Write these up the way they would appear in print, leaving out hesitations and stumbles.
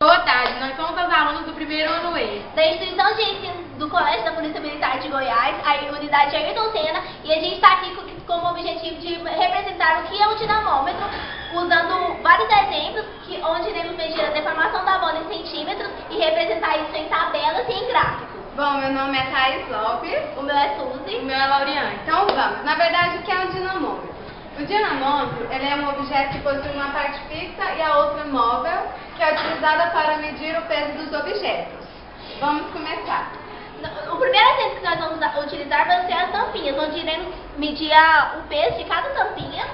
Boa tarde, nós somos as alunas do primeiro ano E. Da instituição de ensino do Colégio da Polícia Militar de Goiás, a unidade Ayrton Senna, e a gente está aqui com o objetivo de representar o que é um dinamômetro, usando vários exemplos, onde iremos medir a deformação da bola em centímetros e representar isso em tabelas e em gráficos. Bom, meu nome é Thaís Lopes. O meu é Suzy. O meu é Lauriane. Então vamos. Na verdade, o que é um dinamômetro? O dinamômetro ele é um objeto que possui uma parte fixa e a outra móvel, que é utilizada para medir o peso dos objetos. Vamos começar. O primeiro exemplo que nós vamos utilizar vai ser as tampinhas, onde iremos medir o peso de cada tampinha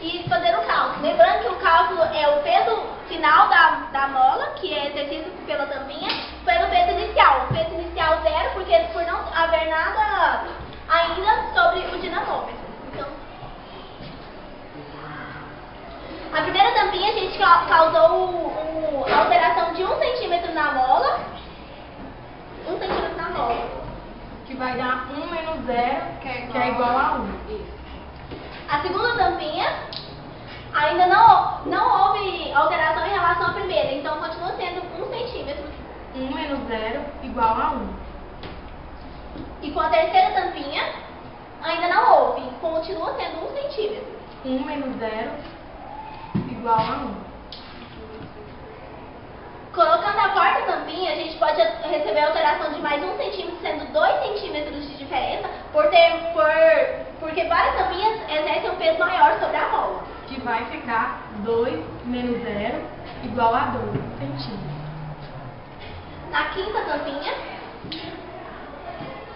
e fazer o cálculo. Lembrando que o cálculo é o peso final da mola, que é exercido pela tampinha, pelo peso inicial. O peso inicial 0, porque por não haver nada ainda sobre o dinamômetro. Então, a primeira tampinha a gente causou a alteração de 1 centímetro na mola. 1 centímetro na mola. Que vai dar 1 menos 0, que é igual a 1. Isso. A segunda tampinha, ainda não houve alteração em relação à primeira, então continua sendo 1 centímetro. 1 menos 0 igual a 1. E com a terceira tampinha, ainda não houve, continua sendo 1 centímetro. 1 menos 0 igual a 1. Colocando a quarta tampinha, a gente pode receber a alteração de mais 1 centímetro, sendo 2 centímetros de diferença, porque várias tampinhas exercem um peso maior sobre a mola. Que vai ficar 2 menos 0 igual a 2 centímetros. Na quinta tampinha,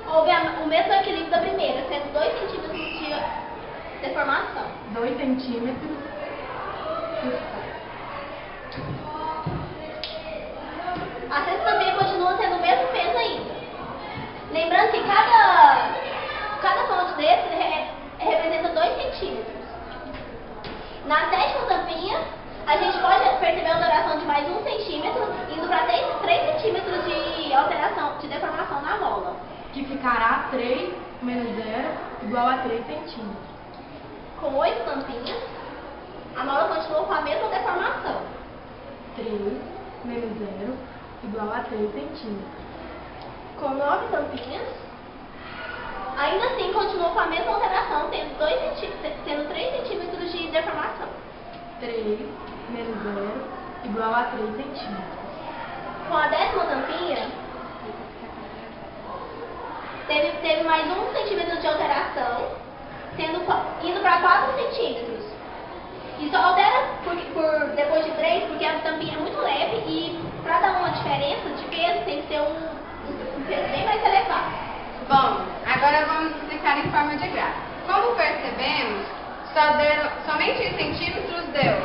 houve o mesmo equilíbrio da primeira, sendo 2 centímetros de deformação. 2 centímetros. A sexta tampinha continua tendo o mesmo peso ainda. Lembrando que cada ponto desse representa 2 centímetros. Na sétima tampinha, a gente pode perceber a alteração de mais 1 centímetro, indo para 3 centímetros de alteração, de deformação na mola. Que ficará 3 menos 0 igual a 3 centímetros. Com 8 tampinhas, a mola continua com a mesma deformação. 3 menos 0 igual a 3 centímetros. Com 9 tampinhas, ainda assim continua com a mesma alteração, tendo 3 centímetros de deformação. 3 menos 0 igual a 3 centímetros. Com a 10ª tampinha, teve mais 1 centímetro de alteração, indo para 4 centímetros. Isso altera depois de 3, porque a tampinha é muito leve e para dar uma diferença de peso tem que ser um peso bem mais elevado. Bom, agora vamos explicar em forma de gráfico. Como percebemos, somente em centímetros deu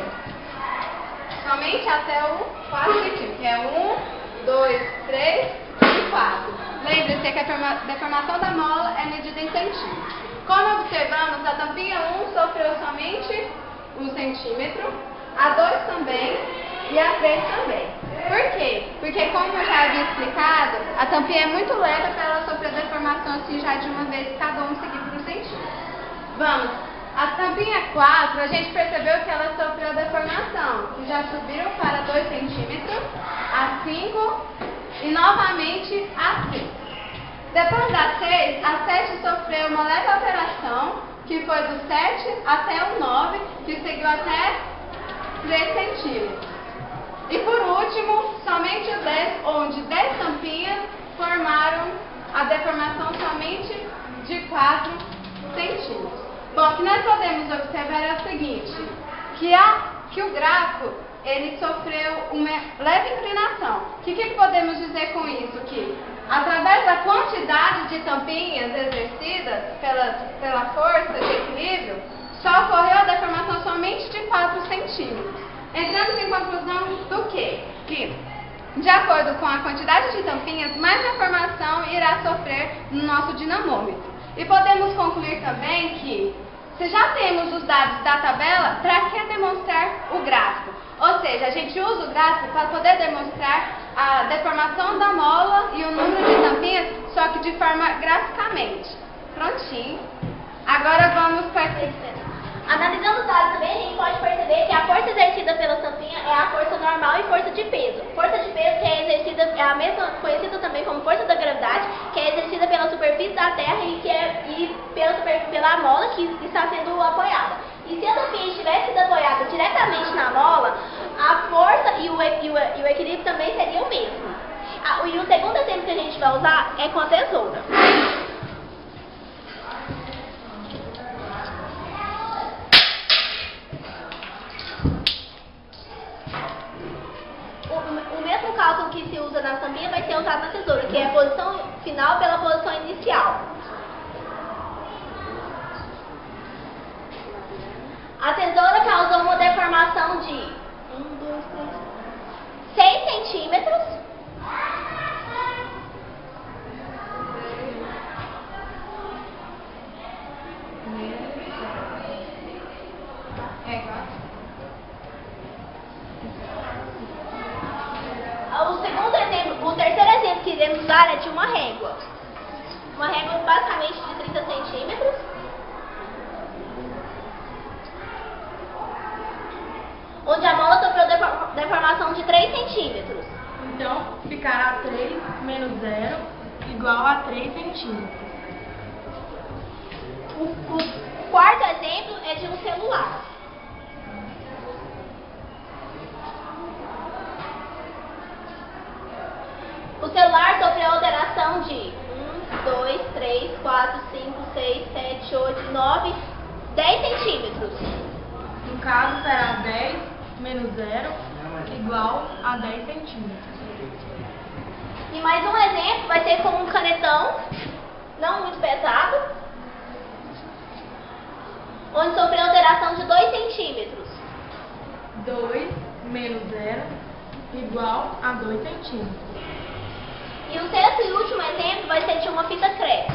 somente até o 4 centímetros, que é 1, 2, 3 e 4. Lembre-se que a deformação da mola é medida em centímetros. Como observamos, a tampinha 1 sofreu somente 1 centímetro, a 2 também e a 3 também. Por quê? Porque, como eu já havia explicado, a tampinha é muito leve para ela sofrer deformação assim já de uma vez, cada um seguir por 1 centímetro. Vamos, a tampinha 4, a gente percebeu que ela sofreu deformação, que já subiram para 2 centímetros, a 5 e novamente a 6. Depois da 6, a 7 sofreu uma leve alteração, que foi do 7 até o 9, que seguiu até 3 centímetros. E por último, somente o 10, onde 10 tampinhas formaram a deformação somente de 4 centímetros. Bom, o que nós podemos observar é o seguinte, que o gráfico ele sofreu uma leve inclinação. O que podemos dizer com isso? Que através da quantidade de tampinhas exercidas pela força de equilíbrio, só ocorreu a deformação somente de 4 centímetros. Entramos em conclusão do quê? Que, de acordo com a quantidade de tampinhas, mais deformação irá sofrer no nosso dinamômetro. E podemos concluir também que, se já temos os dados da tabela, para que demonstrar o gráfico? Ou seja, a gente usa o gráfico para poder demonstrar a deformação da mola e o número de tampinhas, só que de forma graficamente. Prontinho. Agora vamos participar. Analisando os dados também, a gente pode perceber que a força exercida pela tampinha é a força normal e força de peso. Força conhecida também como força da gravidade, que é exercida pela superfície da Terra e pela mola que está sendo apoiada. E se a tampinha tivesse sido apoiada diretamente na mola, a força e o equilíbrio também seria o mesmo. E o segundo exemplo que a gente vai usar é com a tesoura. O mesmo cálculo que se usa na tampinha vai ser usado na tesoura, que é a posição final pela posição inicial. A tesoura causou uma deformação de 6 centímetros. O terceiro exemplo que iremos usar é de uma régua. Uma régua basicamente de 30 centímetros. Onde a mola sofreu deformação de 3 centímetros. Então, ficará 3 menos 0 igual a 3 centímetros. O quarto exemplo é de um celular. O celular sofreu alteração de 1, 2, 3, 4, 5, 6, 7, 8, 9, 10 centímetros. No caso, será 10 menos 0 igual a 10 centímetros. E mais um exemplo vai ser com um canetão, não muito pesado, onde sofreu alteração de 2 centímetros. 2 menos 0 igual a 2 centímetros. E o sexto e último exemplo vai ser de uma fita crepe.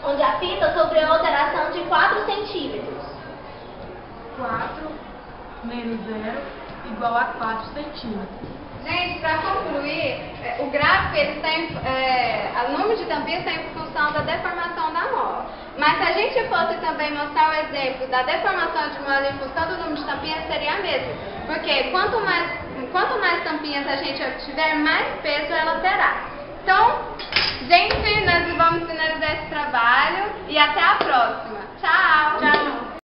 Onde a fita sofreu alteração de 4 centímetros. 4 menos 0 igual a 4 centímetros. Gente, para concluir, o gráfico ele o número de tampinhas está em função da deformação da mola. Mas se a gente fosse também mostrar o exemplo da deformação de mola em função do número de tampinhas, seria a mesma. Porque quanto mais tampinhas a gente obtiver, mais peso ela terá. Então, gente, nós vamos finalizar esse trabalho e até a próxima. Tchau! Tchau!